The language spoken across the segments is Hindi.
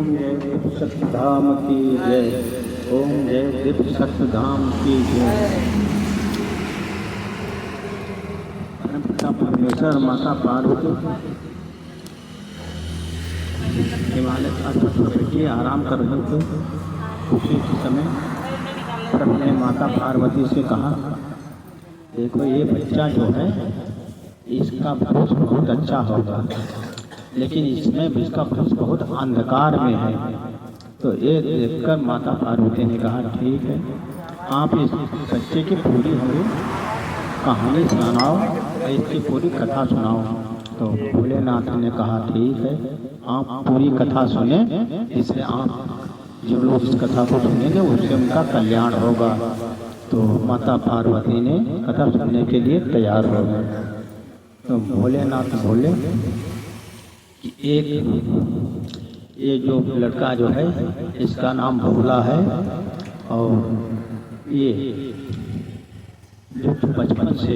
ओम जय दिव्य सत्यधाम की जय। ओम जय दिव्य सत्यधाम की जय। परमपिता परमेश्वर माता पार्वती हिमालय का बैठिए आराम कर रहे थे। उसी समय प्रभु ने माता पार्वती से कहा, देखो ये बच्चा जो है इसका भविष्य बहुत अच्छा होगा, लेकिन इसमें इसका भविष्य बहुत अंधकार में है। तो ये देखकर माता पार्वती ने कहा, ठीक है, आप इस बच्चे की पूरी हमें कहानी सुनाओ, इसकी पूरी कथा सुनाओ। तो भोलेनाथ ने कहा, ठीक है, आप पूरी कथा सुने, जिससे आप जो लोग इस कथा को सुनेंगे उससे उनका कल्याण होगा। तो माता पार्वती ने कथा सुनने के लिए तैयार हो गए। तो भोलेनाथ बोले कि ये जो लड़का जो है इसका नाम भोला है, और ये जो बचपन से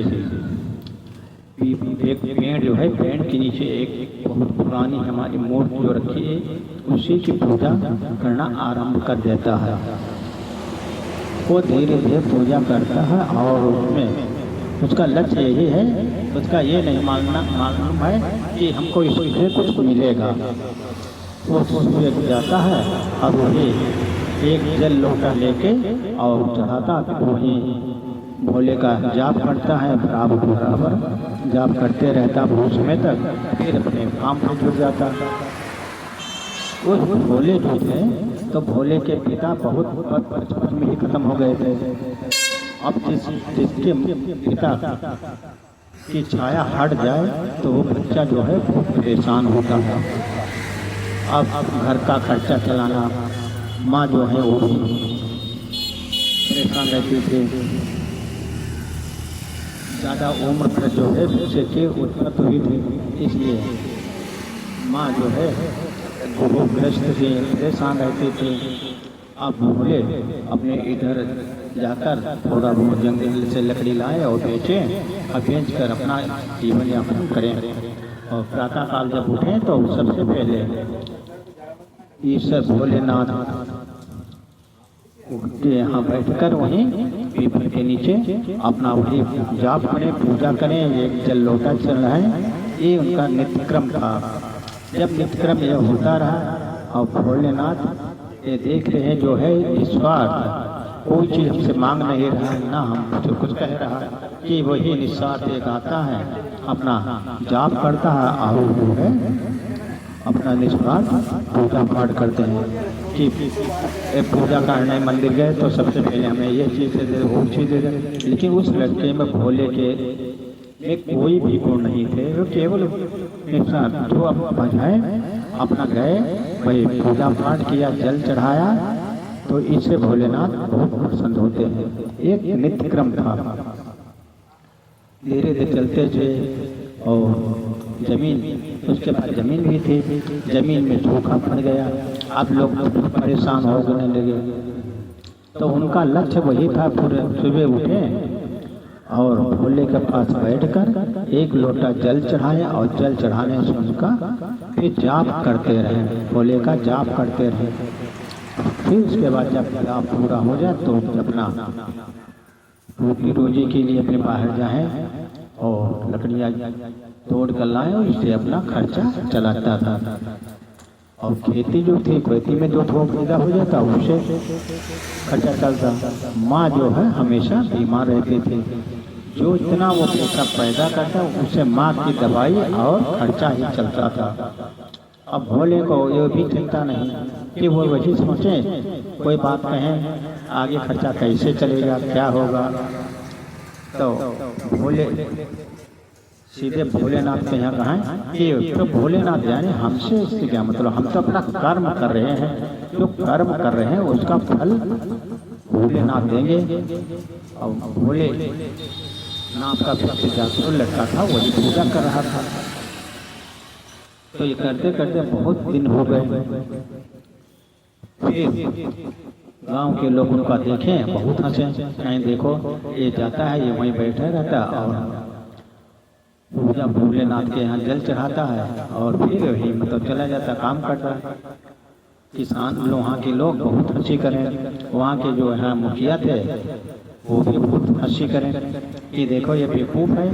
एक पेड़ जो है, पेड़ के नीचे एक बहुत पुरानी हमारी मूर्ति जो रखी है, उसी की पूजा करना आरंभ कर देता है। वो धीरे धीरे पूजा करता है और उसमें उसका लक्ष्य यही है, उसका ये नहीं मालूम है कि हमको इससे कुछ मिलेगा। वो सूर्य जाता है और वही एक जल लोटा लेके और चढ़ाता, वही भोले का जाप करता है, बराबर जाप करते रहता बहुत समय तक, फिर अपने काम में जुट जाता। वो भोले जो थे, तो भोले के पिता बहुत बचपन में ही खत्म हो गए थे। अब जिसके पिता की छाया हट जाए तो वो बच्चा जो है बहुत परेशान होता है। अब घर का खर्चा चलाना, माँ जो है वो भी परेशान रहती थी। ज़्यादा उम्र पर जो है बच्चे की उत्पत्ति हुई थी, इसलिए माँ जो है वो ग्रस्त थी, परेशान रहती थी। अब भोले अपने इधर जाकर थोड़ा बहुत जंगल से लकड़ी लाए और बेचे, और बेच कर अपना जीवन यापन करें। और प्रातः काल जब उठें तो सबसे पहले ईश्वर भोलेनाथ के यहाँ बैठकर वहीं पीपल के नीचे अपना वही जाप करें, पूजा करें, एक जल लोटा चल रहा है, ये उनका नित्यक्रम था। जब नित्यक्रम ये होता रहा और भोलेनाथ ये देख रहे हैं जो है निस्वार्थ, कोई चीज़ हमसे मांग नहीं रहा है, ना हम कुछ कह रहा है, कि वही निस्वार्थ एक आता है, अपना जाप करता है और वो है अपना निस्वार्थ पूजा पाठ करते हैं। कि पूजा करने मंदिर गए तो सबसे पहले हमें ये चीज़ दे दे, वो चीज़ दे दे, लेकिन उस लड़के में भोले के में कोई भी गुण नहीं थे। वो केवल निस्वार्थ जो अब बजाए अपना गए, वही पूजा पाठ किया, जल चढ़ाया, तो इससे भोलेनाथ बहुत प्रसन्न होते हैं। एक नित्य क्रम था। धीरे धीरे चलते थे और जमीन, उसके बाद जमीन भी थी, जमीन में सूखा पड़ गया। अब लोग परेशान हो गए लगे, तो उनका लक्ष्य वही था, पूरे सुबह उठे और भोले के पास बैठकर एक लोटा जल चढ़ाया और जल चढ़ाने से उनका फिर जाप करते रहे, भोले का जाप करते रहे। फिर उसके बाद जब जाप पूरा हो जाए तो अपना रोजी के लिए अपने बाहर जाएं और लकड़ियाँ तोड़ कर लाए और इससे अपना खर्चा चलाता था। और खेती जो थी, खेती में जो थोड़ा फायदा हो जाता उससे खर्चा चलता। माँ जो है हमेशा बीमार रहती थी, जो इतना वो पैसा पैदा करता उससे माँ की दवाई और खर्चा ही चलता था। अब भोले को ये भी चिंता नहीं कि वो वही सोचे, कोई बात कहें आगे खर्चा कैसे चलेगा, क्या होगा। तो भोले सीधे भोलेनाथ के यहाँ कहें कि तो भोलेनाथ जाने हमसे इससे क्या मतलब, हम तो अपना कर्म कर रहे हैं, जो कर्म कर रहे हैं उसका फल भोलेनाथ देंगे। और भोले नाथ का जो लड़का था वही पूजा कर रहा था। तो ये करते करते बहुत दिन हो गए। फिर गांव के लोग उनका देखें, बहुत हंसे, कहीं देखो ये जाता है, ये वहीं बैठा रहता और पूजा भोलेनाथ के यहाँ जल चढ़ाता है और फिर वही मतलब चला जाता, काम करता है। किसान वहाँ के लोग बहुत हंसी करें, वहाँ के जो है मुखिया थे वो भी बहुत हंसी करें कि देखो ये बेवकूफ़ है,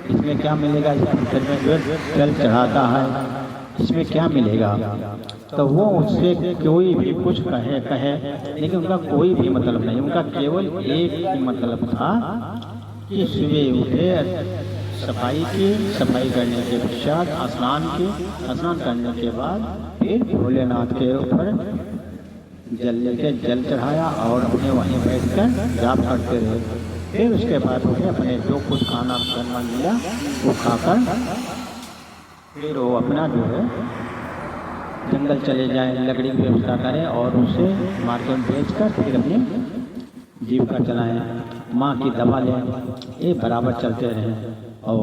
इसमें क्या मिलेगा, इसमें जो जल चढ़ाता है इसमें क्या मिलेगा। तो वो उससे कोई भी कुछ कहे लेकिन उनका कोई भी मतलब नहीं, उनका केवल एक ही मतलब था कि सुबह उठे, सफाई करने के पश्चात स्नान करने के बाद फिर भोलेनाथ के ऊपर जल चढ़ाया और अपने वहीं बैठकर जाप करते रहे। फिर उसके बाद उन्हें अपने जो कुछ खाना करना मिला वो खाकर फिर वो अपना जो है जंगल चले जाएं, लकड़ी की व्यवस्था करें और उसे मार्केट में बेचकर फिर अपनी जीविका चलाएं, माँ की दवा लें, ये बराबर चलते रहें। और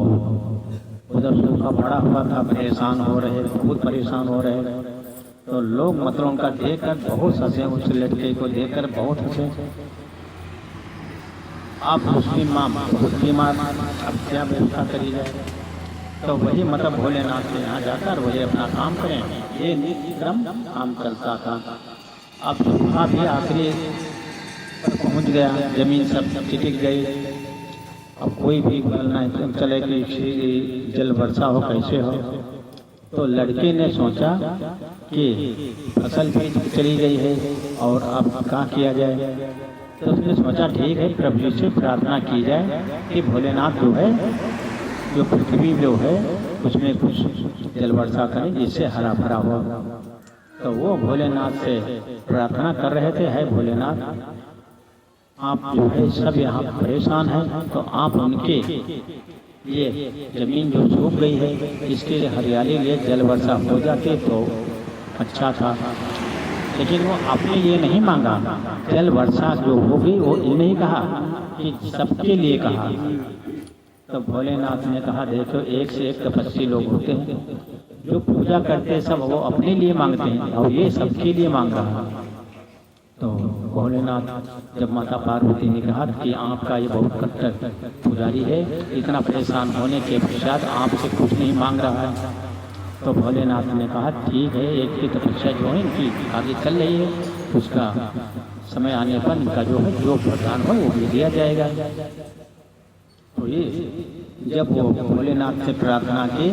उधर सूखा पड़ा हुआ था, परेशान हो रहे, बहुत परेशान हो रहे। तो लोग मतलब उनका देखकर बहुत हंसे, उस लड़के को देखकर बहुत हंसे। आप मुस्लिम माँ बहुत बीमार, अब क्या व्यवस्था करी जाए। तो वही मतलब भोलेनाथ के यहाँ जाकर वही अपना काम करें, ये नित्य क्रम काम चलता था। अब सूखा भी आखिरी पहुँच गया, जमीन सब टिक गई। अब कोई भी बोलना चले कि जल वर्षा हो कैसे हो। तो लड़के ने सोचा कि फसल भी चली गई है और अब क्या किया जाए। तो उसने सोचा ठीक है प्रभु जी से प्रार्थना की जाए कि भोलेनाथ जो है, जो पृथ्वी जो है उसमें कुछ जल वर्षा करें जिससे हरा भरा हो। तो वो भोलेनाथ से प्रार्थना कर रहे थे, है भोलेनाथ आप जो है सब यहाँ परेशान हैं, तो आप उनके ये जमीन जो सूख गई है इसके लिए हरियाली लिए जल वर्षा हो जाती तो अच्छा था। लेकिन वो आपने ये नहीं मांगा, जल वर्षा जो होगी वो ये नहीं कहा कि सबके लिए कहा। तो भोलेनाथ ने कहा देखो एक से एक तपस्वी लोग होते हैं, जो पूजा करते हैं सब वो अपने लिए मांगते हैं और ये सबके लिए मांग रहा है। तो भोलेनाथ जब माता पार्वती ने कहा कि आपका ये बहुत कट्टर पुजारी है, इतना परेशान होने के पश्चात आपसे कुछ नहीं मांग रहा है। तो भोलेनाथ ने कहा ठीक है, एक की तपस्या जो है इनकी आगे चल रही है, उसका समय आने पर इनका जो है जो वरदान हो वो भी दिया जाएगा। तो ये जब वो भोलेनाथ से प्रार्थना की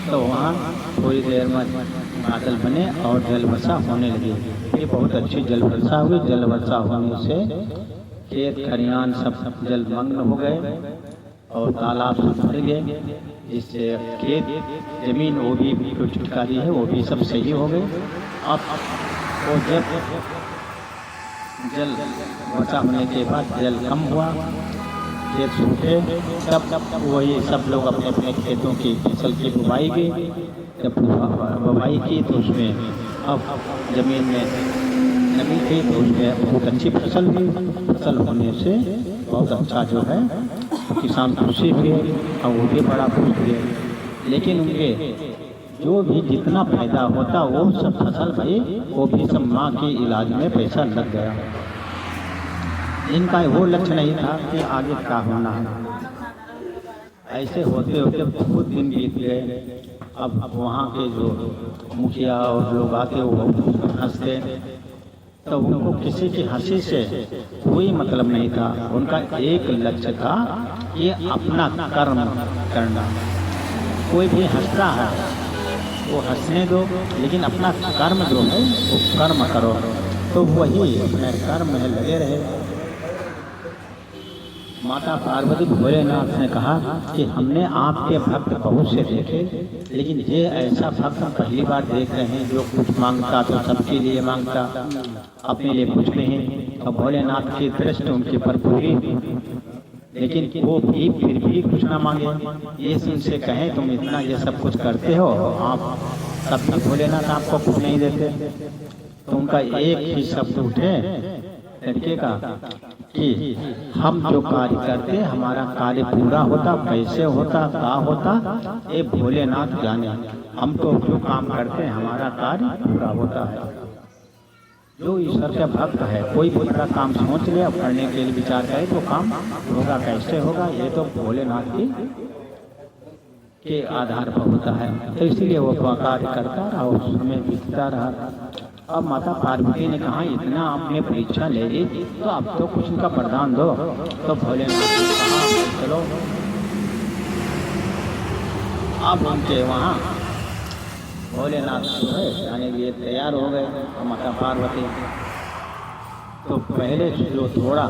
तो वहाँ थोड़ी देर में बादल बने और जल वर्षा होने लगी। ये बहुत अच्छी जल वर्षा हुई। जल वर्षा होने से खेत खलिहान सब जलमग्न हो गए और तालाब सब भर गए, जिससे खेत जमीन वो भी जो छुटकारी है वो भी सब सही हो गए। अब वो जब जल वर्षा होने के बाद जल कम हुआ, खेत सूखे, तब वही सब लोग अपने अपने खेतों की फसल की बुवाई की। जब बुवाई की तो उसमें अब जमीन में नमी थी तो उसमें बहुत अच्छी फसल हुई। फसल होने से बहुत अच्छा जो है किसान खुशी हुए और वो भी बड़ा खुश हुए। लेकिन उनके जो भी जितना फायदा होता वो सब फसल भाई वो भी सब माँ के इलाज में पैसा लग गया। इनका वो लक्ष्य नहीं था कि आगे क्या होना है। ऐसे होते होते बहुत दिन बीत गए। अब वहाँ के जो मुखिया और लोग आते वो हंसते, तो उनको किसी की हंसी से कोई मतलब नहीं था। उनका एक लक्ष्य था कि अपना कर्म करना। कोई भी हंसता है वो हंसने दो, लेकिन अपना कर्म जो है वो कर्म करो। तो वही अपने कर्म में लगे रहे। माता पार्वती भोलेनाथ ने कहा कि हमने आपके भक्त बहुत से देखे, लेकिन ये ऐसा भक्त पहली बार देख रहे हैं जो कुछ मांगता तो सबके लिए मांगता, अपने लिए कुछ नहीं। और भोलेनाथ की दृष्टि उनके पर पूरी, लेकिन वो भी फिर भी कुछ ना मांगे। ये उनसे कहें तुम इतना ये सब कुछ करते हो, आप सब भोलेनाथ आपको कुछ नहीं देते। तो उनका एक ही शब्द उठे लड़के का कि हम जो कार्य करते हमारा कार्य पूरा होता, कैसे होता, क्या होता, ये भोलेनाथ जाने। हम तो जो काम करते हैं हमारा कार्य पूरा होता है। जो ईश्वर का भक्त है कोई भी बड़ा काम सोच ले और करने के लिए विचार करे तो काम होगा, कैसे होगा, ये तो भोलेनाथ की के आधार पर होता है। तो इसलिए वो कार्य करता रहा और समय बीतता रहा। अब माता पार्वती ने कहा इतना आपने परीक्षा ले ली तो अब तो कुछ उनका वरदान दो। तो भोलेनाथ ने कहा चलो अब उनके वहाँ भोलेनाथ जो है जाने के लिए तैयार हो गए। और माता पार्वती तो पहले जो थोड़ा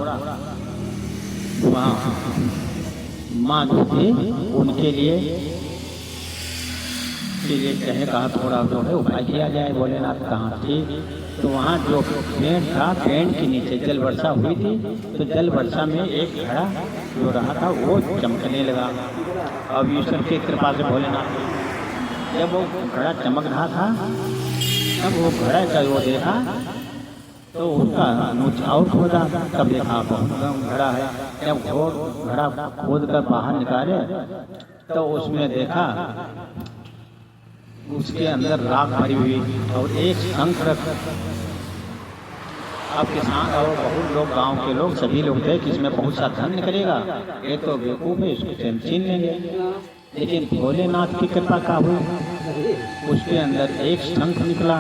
वहाँ माँ जो थी उनके लिए कहे कहा थोड़ा जो है उपाय किया जाए। भोलेनाथ कहाँ थी तो वहाँ जो पेड़ था पेड़ के नीचे जल वर्षा हुई थी। तो जल वर्षा में एक घड़ा जो रहा था वो चमकने लगा। अब ईश्वर की कृपा से भोलेनाथ जब वो घड़ा चमक रहा था तब वो घड़ा का वो देखा तो उसका नुचाव खोदा तब देखा घड़ा है। जब घड़ा खोद कर बाहर निकाले तो उसमें देखा उसके अंदर राख भरी हुई और एक शंख रख। अब किसान और बहुत लोग गांव के लोग सभी लोग थे कि इसमें बहुत सा धन निकलेगा, ये तो बेवकूफ है इसको छीन लेंगे। लेकिन भोलेनाथ की कृपा का हुई उसके अंदर एक शंख निकला।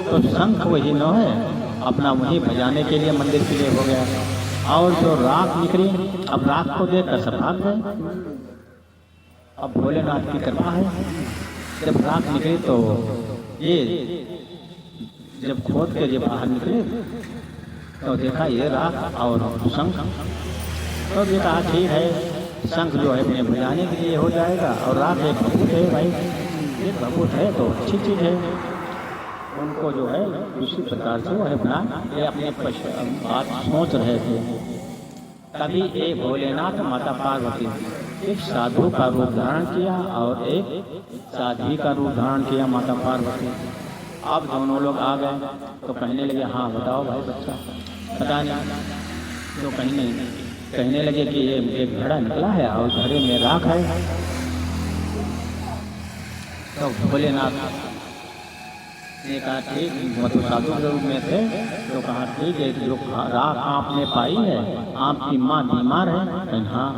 तो शंख वही न है अपना वही बजाने के लिए मंदिर के लिए हो गया। और जो राख निकली अब राख को देखकर सब भाग गए। अब भोलेनाथ की कृपा है जब राख निकली तो ये जब खोद के जब बाहर निकले तो देखा ये राख और शंख। तो देखा ठीक है शंख जो है अपने बजाने के लिए हो जाएगा और राख एक भभूत है भाई, ये भभूत है तो अच्छी चीज़ है। उनको जो है उसी प्रकार से वो है अपना ये अपने बात सोच रहे थे। तभी एक भोलेनाथ माता पार्वती एक साधु का रूप धारण किया और एक साध्वी का रूप धारण किया माता पार्वती। अब दोनों लोग आ गए तो कहने लगे हाँ बताओ भाई बच्चा पता नहीं। तो कहने लगे कि ये एक घड़ा निकला है और घड़े में राख है। तो भोलेनाथ ने कहा ठीक मतलब साधु के रूप में थे तो कहा ठीक है जो राख आपने पाई है आपकी माँ बीमार है। हाँ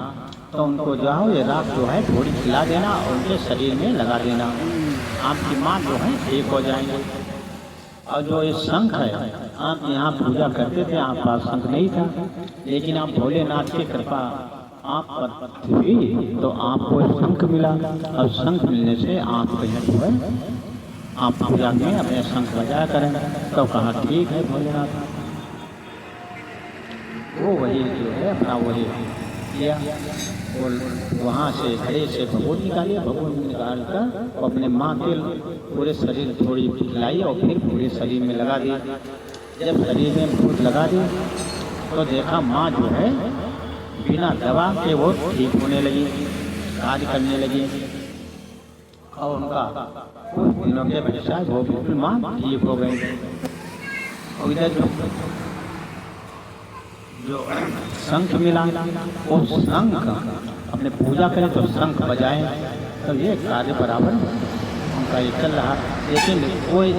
तो उनको जाओ ये राख जो है थोड़ी खिला देना और उनके शरीर में लगा देना, आपकी माँ जो है ठीक हो जाएंगे। और जो ये शंख है आप यहाँ पूजा करते थे आप पास शंख नहीं था लेकिन आप भोलेनाथ की कृपा आप पर हुई तो आपको शंख मिला। और शंख मिलने से आप जो है आप पूजा में अपने शंख बजाया करें। तो कहा ठीक है भोलेनाथ। वो वही जो है अपना वही किया और वहाँ से घड़े से भभूत निकालिए। भभूत निकाल कर अपने माँ के पूरे शरीर थोड़ी खिलाई और फिर पूरे शरीर में लगा दी। जब शरीर में भभूत लगा दी तो देखा माँ जो है बिना दवा के वो ठीक होने लगी, कार्य करने लगी। और उनका कुछ दिनों के पश्चात वो बिल्कुल माँ ठीक हो गई। और इधर जो शंख मिला वो शंख अपने पूजा करें तो शंख बजाएं तो ये कार्य बराबर उनका ये चल रहा। लेकिन कोई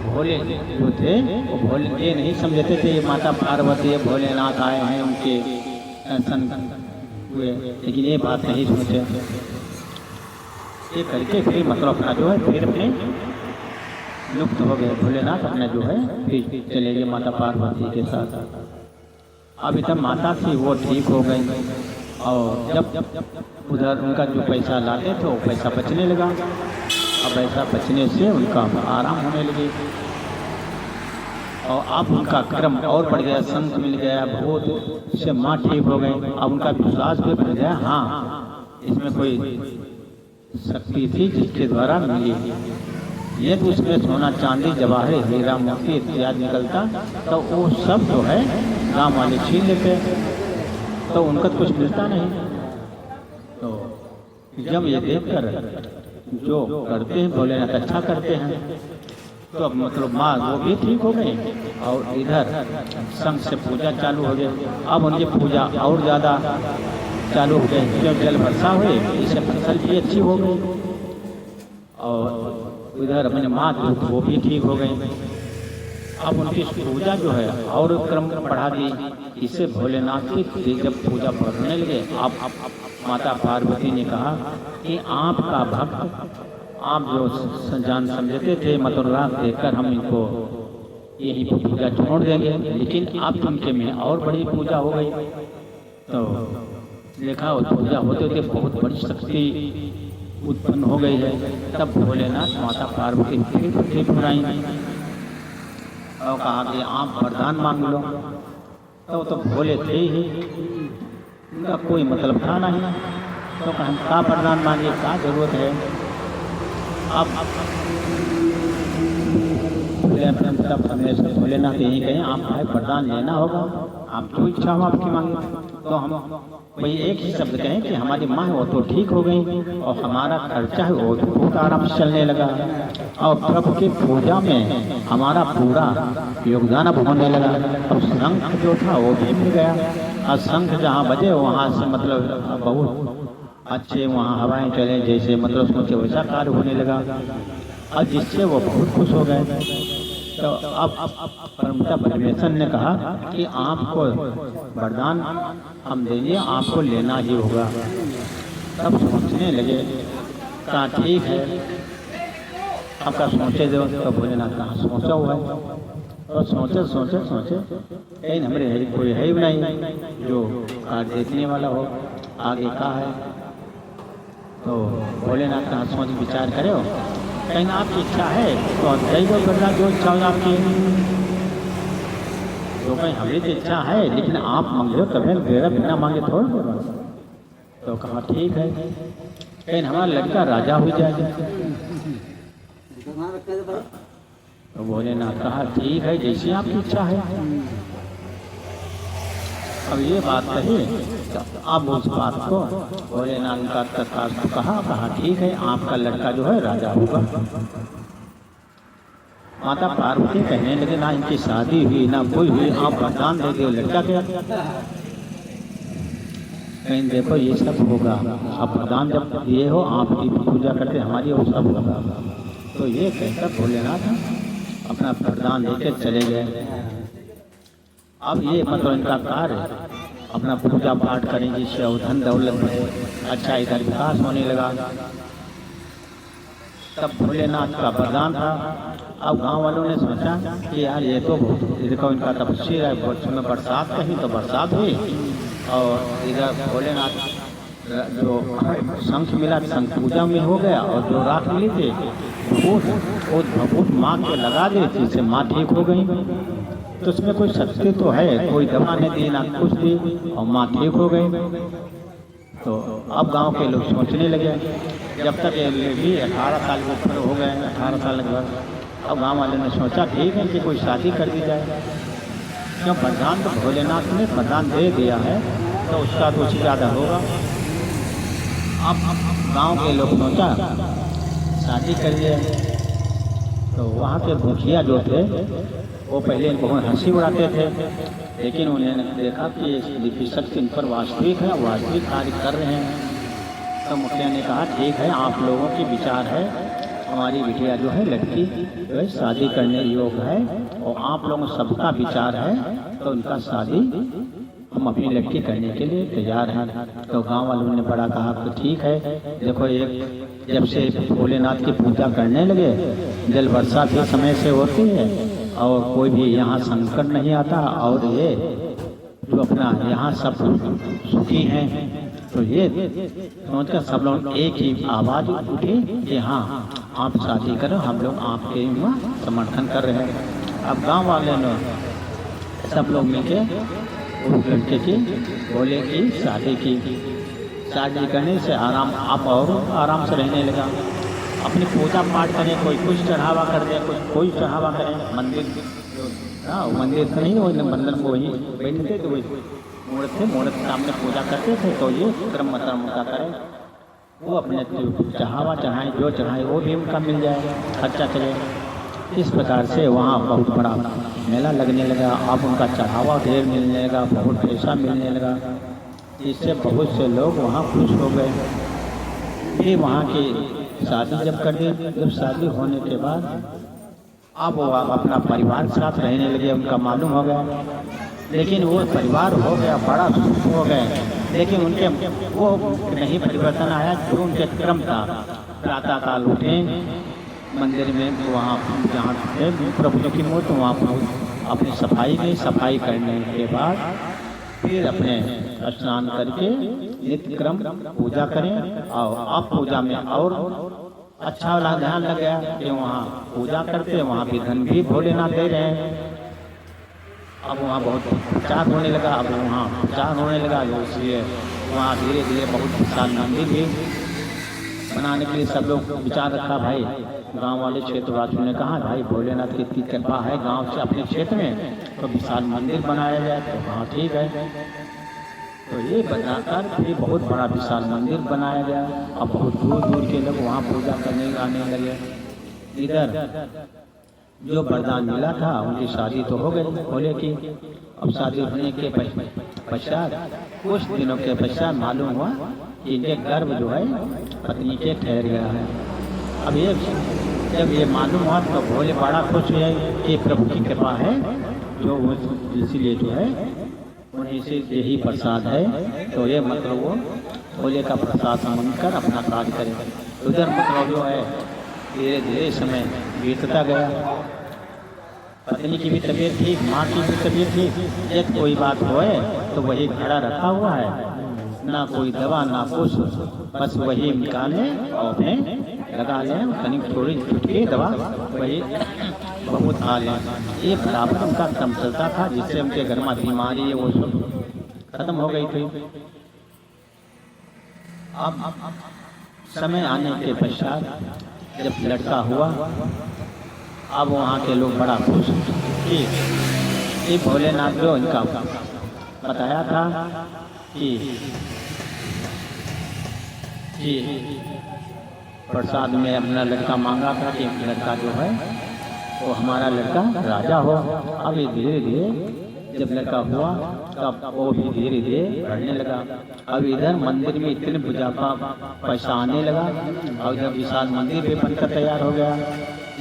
भोले जो थे वो भोले ये नहीं समझते थे ये माता पार्वती भोलेनाथ आए हैं उनके दर्शन हुए। लेकिन ये बात नहीं सोचे ये करके फिर मतलब अपना जो है फिर अपने लुप्त हो गए। भोलेनाथ अपने जो है फिर चले गए माता पार्वती के साथ। अभी तक माता थी वो ठीक हो गई और जब उधर उनका जो पैसा लाते थे वो पैसा बचने लगा। अब पैसा बचने से उनका आराम होने लगे और अब उनका क्रम और बढ़ गया, संत मिल गया बहुत, इससे माँ ठीक हो गई। अब उनका विश्वास भी बढ़ गया हाँ इसमें कोई शक्ति थी जिसके द्वारा मिली। ये तो उसमें सोना चांदी जवाहर हीरा मोती इत्यादि निकलता तो वो सब जो है गाँव वाले छीन लेते तो उनका कुछ मिलता नहीं। तो जब ये देखकर जो करते हैं भोलेनाथ अच्छा करते हैं तो अब मतलब माँ वो भी ठीक हो गई और इधर संघ से पूजा चालू हो गई। अब उनकी पूजा और ज़्यादा चालू हो गई। जब जल वर्षा हुई इससे फसल भी अच्छी हो गई और इधर अपने माँ वो भी ठीक हो गई। अब उनकी पूजा जो है और क्रम बढ़ा दी। इससे भोलेनाथ की जब पूजा बढ़ने लगे अब माता पार्वती ने कहा कि आपका भक्त, आप जो जान समझते थे मतुराग देखकर हम इनको यही पूजा छोड़ देंगे, लेकिन अब उनके में और बड़ी पूजा हो गई। तो देखा वो पूजा होते होते बहुत बड़ी शक्ति उत्पन्न हो गई है। तब भोलेनाथ माता पार्वती फिर बुलाई और कहा कि आप वरदान मांग लो। तो भोले थे ही, उनका कोई मतलब था नहीं। तो हम का वरदान मांगे, क्या जरूरत है। अब भोलेनाथ यही कहें, आप भाई वरदान लेना होगा, आप जो इच्छा हो आपकी मांगे। तो हम वही एक ही शब्द कहें कि हमारी माँ है वो तो ठीक हो गई और हमारा खर्चा है वो तो बहुत आराम से चलने लगा और प्रभु की पूजा में हमारा पूरा योगदान अब होने लगा। और शंख जो था वो भी मिल गया और शंख जहाँ बजे वहाँ से मतलब बहुत अच्छे वहाँ हवाएं चले, जैसे मतलब सोचे वैसा कार्य होने लगा और जिससे वो बहुत खुश हो गए। तो अब परमपिता परमेश्वर ने कहा कि आपको वरदान हम देंगे, आपको लेना ही होगा। तब सोचने लगे, कहा ठीक है आपका सोचे दो। तो भोलेनाथ कहा सोचा हुआ है। और सोचे सोचे सोचे कहीं हमारे कोई है ही नहीं जो कार्य देखने वाला हो, आगे का है। तो भोलेनाथ कहा सोच विचार करे हो, कहीं आपकी इच्छा है तो आप दे दो वरदान, जो इच्छा हो आपकी। तो कहीं हमारी तो इच्छा है लेकिन आप मांगे हो तभी मेरा बिना मांगे थोड़ा देगा। तो कहा ठीक है, कहीं हमारा लड़का राजा हो जाएगा। तो भोलेनाथ कहा ठीक है, जैसी आपकी इच्छा है। अब ये बात कही, अब उस बात को भोलेनाथ का तथास्तु कहा ठीक है, आपका लड़का जो है राजा होगा। माता पार्वती कहने लगे, ना इनकी शादी हुई ना कोई हुई, आप वरदान दे दो लड़का क्या। कहीं देखो ये सब होगा, आप वरदान जब दिए हो आपकी पूजा करते हमारी वो सब होगा। तो ये कहकर भोलेनाथ अपना वरदान देकर चले गए। अब ये मतलब इनका कार्य अपना पूजा पाठ करें जिससे धन दौलत बढ़े, अच्छा इधर विकास होने लगा। तब भोलेनाथ का वरदान था। अब गांव वालों ने सोचा कि यार ये तो देखो इनका तपस्या है, बहुत समय बरसात कहीं तो बरसात हुई और इधर भोलेनाथ जो शंख मिला शंख पूजा में हो गया और जो राख मिली थी वो माँ के लगा दी, जिससे माँ ठीक हो गई। तो उसमें कोई शक्ति तो है, कोई दवा नहीं दी ना कुछ दी और माँ ठीक हो गई। तो अब गांव के लोग सोचने लगे, जब तक ये भी 18 साल के ऊपर हो गए, 18 साल लगभग, अब गांव वाले ने सोचा ठीक है कि कोई शादी कर दी जाए। क्यों वरदान तो भोलेनाथ ने वरदान दे दिया है तो उसका कुछ ज़्यादा होगा। अब गांव के लोग सोचा शादी कर लिए। तो वहाँ के मुखिया जो थे वो पहले इनको हंसी उड़ाते थे, लेकिन उन्होंने देखा कि ये शक्ति इन पर वास्तविक है, वास्तविक कार्य कर रहे हैं। तो मुखिया ने कहा ठीक है, आप लोगों की विचार है, हमारी बिटिया जो है लड़की जो है शादी करने योग्य है और आप लोगों सबका विचार है तो उनका शादी हम अपनी लड़की करने के लिए तैयार हैं। तो गांव वालों ने बड़ा कहा तो ठीक है, देखो एक जब से भोलेनाथ की पूजा करने लगे जल वर्षा भी समय से होती है और कोई भी यहाँ संकट नहीं आता और ये जो अपना यहाँ सब सुखी हैं। तो ये सोचकर सब लोग एक ही आवाज़ उठी कि हाँ आप शादी करो, हम लोग आपके समर्थन कर रहे हैं। अब गांव वाले ने सब लोग मिलकर उस लड़के की भोले की शादी की। शादी करने से आप और आराम से रहने लगा, अपनी पूजा पाठ करें, कोई कुछ चढ़ावा कर दे, कोई चढ़ावा करें। मंदिर हाँ मंदिर तो नहीं, वही मंदिर में वही बैठते थे, वही मूर्त थे, मूर्त के सामने पूजा करते थे। तो ये क्रम का करें, वो अपने चढ़ावा चढ़ाएँ, जो चढ़ाए वो भी उनका मिल जाए, खर्चा चले। इस प्रकार से वहाँ बहुत बड़ा मेला लगने लगा। अब उनका चढ़ावा ढेर मिलने लगा, बहुत पैसा मिलने लगा। इससे बहुत से लोग वहाँ खुश हो गए। फिर वहाँ की शादी जब कर दी, जब शादी होने के बाद अब वो अपना परिवार के साथ रहने लगे, उनका मालूम हो गया। लेकिन वो परिवार हो गया बड़ा सुख हो गए लेकिन उनके वो नहीं परिवर्तन आया जो उनके क्रम था। प्रातः काल उठे, मंदिर में वहाँ जहाँ थे प्रभु जी की मूर्ति वहाँ पर अपनी सफाई की, सफाई करने के बाद फिर अपने स्नान करके नित्य क्रम पूजा करें। और अब पूजा में और अच्छा वाला ध्यान लग गया कि वहाँ पूजा करते वहाँ भी धन भी भोलेनाथ दे रहे हैं। अब वहाँ बहुत प्रचार होने लगा, अब वहाँ प्रचार होने लगा, जो इसलिए वहाँ धीरे धीरे बहुत विशाल मंदिर भी बनाने के लिए सब लोग विचार रखा। भाई गांव वाले क्षेत्रवासियों ने कहा भाई भोलेनाथ की इतनी कृपा है गांव से अपने क्षेत्र में, तो विशाल मंदिर बनाया जाए। तो हाँ ठीक है, तो ये बनाकर फिर बहुत बड़ा विशाल मंदिर बनाया गया। अब बहुत दूर दूर के लोग वहाँ पूजा करने आने लगे। इधर जो वरदान मिला था उनकी शादी तो हो गई भोले की। अब शादी होने के पश्चात कुछ दिनों के पश्चात मालूम हुआ कि इनके गर्भ जो है पत्नी के ठहर गया है। अब ये जब ये मालूम हुआ तो भोले बड़ा खुश हुए कि प्रभु की कृपा है, जो इसीलिए जो है उन्हीं से यही प्रसाद है। तो ये मतलब वो भोले का प्रसाद समझकर अपना कार्य करें। उधर मतलब जो है धीरे धीरे समय बीतता गया। पत्नी की भी तबीयत ठीक, माँ की भी तबीयत ठीक। जब कोई बात होए तो वही घड़ा रखा हुआ है, ना कोई दवा ना कुछ, बस वही निकाले और अपने लगा लें, तनिक थोड़ी चुटकी दवा वही बहुत खा लें। ये बराबर उनका क्रम चलता था, जिससे उनके घर में बीमारी है वो सब खत्म हो गई थी। अब समय आने के पश्चात जब लड़का हुआ, अब वहाँ के लोग बड़ा खुश कि भोलेनाथ जो इनका बताया था कि प्रसाद में अपना लड़का मांगा था कि लड़का जो है वो हमारा लड़का राजा हो। अब ये धीरे धीरे जब लड़का हुआ तब वो भी धीरे धीरे बढ़ने लगा। अब इधर मंदिर में इतने पूजा का पैसा आने लगा और इधर विशाल मंदिर भी बनकर तैयार हो गया,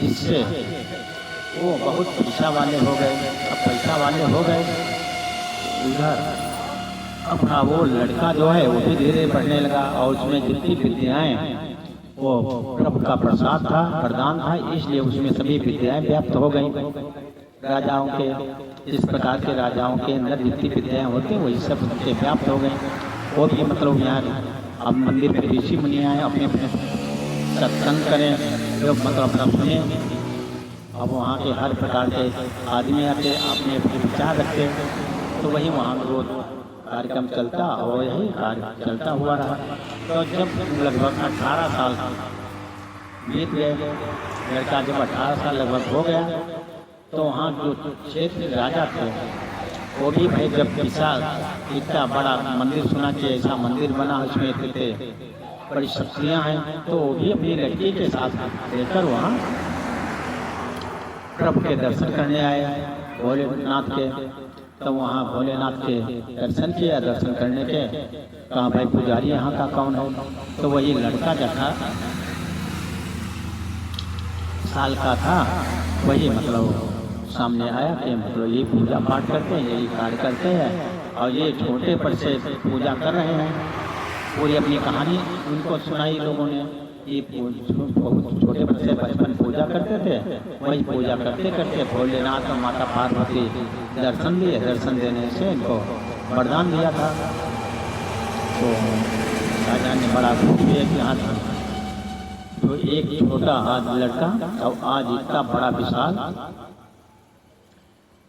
जिससे वो बहुत पैसा वाले हो गए। अब पैसा वाले हो गए, उधर अपना वो लड़का जो है वो भी धीरे बढ़ने लगा और उसमें जितनी विद्याएं वो प्रभु का प्रसाद था, वरदान था, इसलिए उसमें सभी विद्याएं व्याप्त हो गई। राजाओं के इस प्रकार के राजाओं के अंदर जितनी विद्याएं होती वही सब उसके व्याप्त हो गई। वो भी मतलब यहाँ अब मंदिर में ऋषि मुनि आए, अपने अपने सत्संग करें, जो मतलब अपना सुने। अब वहाँ के हर प्रकार के आदमी आते अपने अपने विचार रखते, तो वही वहाँ रोज कार्यक्रम चलता और यही कार्य चलता हुआ रहा। तो जब लगभग 18 साल बीत गए, लड़का जब 18 साल लगभग हो गया, तो वहाँ जो क्षेत्र राजा थे वो भी भाई जब विशाल इतना बड़ा मंदिर सुना कि ऐसा मंदिर बना, उसमें थे बड़ी शक्तियाँ हैं, तो वो भी अपनी लड़की के साथ लेकर वहाँ प्रभु के दर्शन करने आए भोलेनाथ के। तो वहाँ भोलेनाथ के दर्शन किया, दर्शन करने के कहा भाई पुजारी यहाँ का कौन है? तो वही लड़का जो था साल का था, वही मतलब सामने आया कि मतलब ये पूजा पाठ करते हैं, यही कार्य करते हैं और ये छोटे पर से पूजा कर रहे हैं। पूरी अपनी कहानी उनको सुनाई लोगों ने। ये बहुत छोटे पर से बचपन पूजा करते थे, वही पूजा करते करते भोलेनाथ और माता पार्वती दर्शन लिए, दर्शन देने से इनको वरदान दिया था। तो राजा ने बड़ा खुश किया कि हाँ तो एक छोटा आज लड़का और आज इतना बड़ा विशाल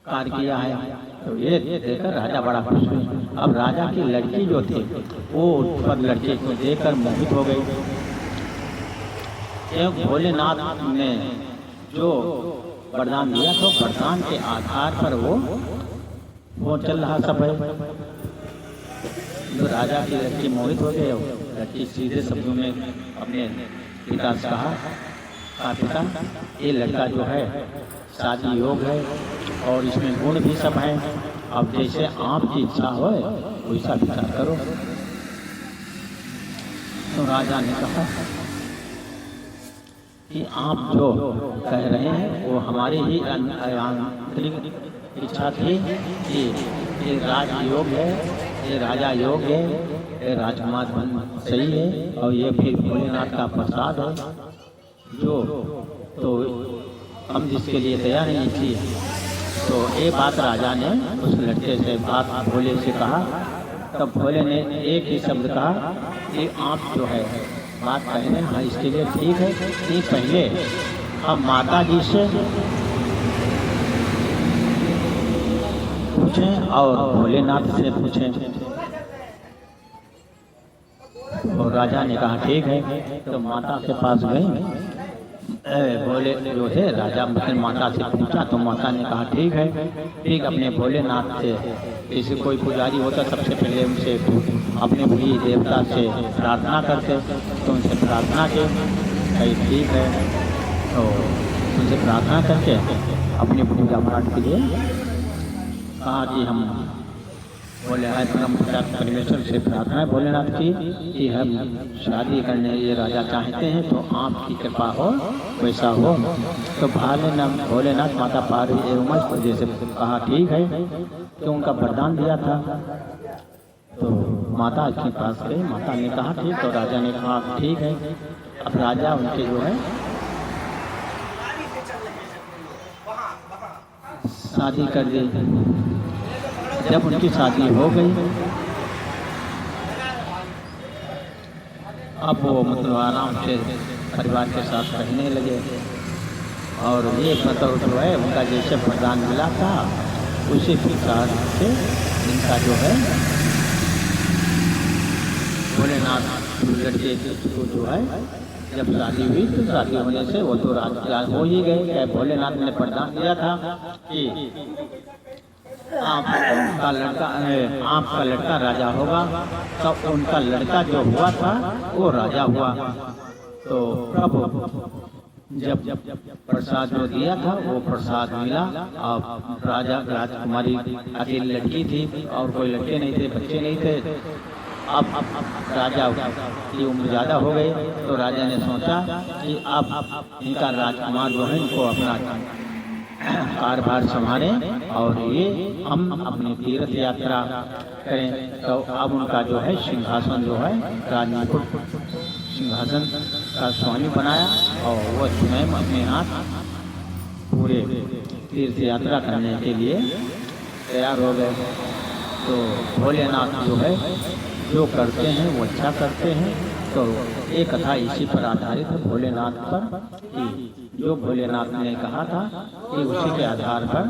कार्य किया है। तो ये देखकर राजा बड़ा खुश हुए। अब राजा की लड़की जो थी वो पर लड़के को देखकर मोहित हो गई। भोलेनाथ ने जो वरदान दिया तो वरदान के आधार पर वो चल रहा सब है। जो राजा की लड़की मोहित हो गए, लड़की सीधे शब्दों में अपने पिता से कहा पिता ये लड़का जो है शादी योग है और इसमें गुण भी सब हैं, अब जैसे आपकी इच्छा हो वैसा विचार करो। तो राजा ने कहा कि आप जो कह रहे हैं वो हमारी ही आंतरिक इच्छा थी कि ये राजयोग है, ये राजा योग है, ये राजकुमार बन सही है और ये फिर भोलेनाथ का प्रसाद है जो तो हम जिसके लिए तैयार हैं इसलिए। तो ये बात राजा ने उस लड़के से बात भोले से कहा। तब भोले ने एक ही शब्द कहा कि आप जो है बात कहने हाँ इसके लिए ठीक है कि पहले हम माता जी से पूछें और भोलेनाथ से पूछें। और राजा ने कहा ठीक है। तो माता के पास गए भोले जो है राजा मतलब माता से पूछा तो माता ने कहा ठीक है। ठीक अपने भोलेनाथ से किसी कोई पुजारी होता सबसे पहले उनसे अपने भी देवता से प्रार्थना करते तो उनसे प्रार्थना की भाई ठीक है। तो उनसे प्रार्थना करके अपनी पूजा पाठ के लिए कहा कि हम बोले है परमेश्वर से प्रार्थना है भोलेनाथ की कि हम शादी करने ये राजा चाहते हैं तो आपकी कृपा हो वैसा हो। तो भोलेनाथ माता पार्वती उमस को जैसे कहा ठीक है तो उनका वरदान दिया था। तो माता के पास गई, माता ने कहा ठीक। तो राजा ने कहा ठीक है। अब राजा उनके जो है शादी कर दी। जब उनकी शादी हो गई अब वो मतलब आराम से परिवार के साथ रहने लगे। और ये मतलब जो है उनका जैसे वरदान मिला था उसी प्रकार से इनका जो है भोलेनाथ लड़के को जो है जब शादी हुई तो शादी होने से वो तो राज हो ही गए। भोलेनाथ ने वरदान दिया था कि आपका लड़का राजा होगा। तब तो उनका लड़का जो हुआ था वो राजा हुआ। तो प्रभु जब प्रसाद जो दिया था वो प्रसाद मिला। अब राजकुमारी अकेली लड़की थी और कोई लड़के नहीं थे, बच्चे नहीं थे। अब राजा की उम्र ज़्यादा हो गई तो राजा ने सोचा कि अब इनका राजकुमार जो है इनको अपना कारभार संभालें और ये हम अपनी तीर्थ यात्रा करें। तो अब उनका जो है सिंहासन जो है राजमुकुट सिंहासन का स्वामी बनाया और वह स्वयं अपने हाथ पूरे तीर्थ यात्रा करने के लिए तैयार हो गए। तो भोलेनाथ जो है जो करते हैं वो अच्छा करते हैं। तो एक कथा इसी पर आधारित है भोलेनाथ पर कि जो भोलेनाथ ने कहा था कि उसी के आधार पर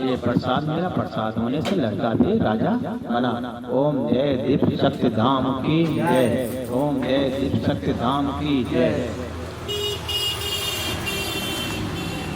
ये प्रसाद मिला। प्रसाद होने से लड़का भी राजा बना। ओम जय दीप सत्य धाम की जय। ओम जय दीप सत्य धाम की जय।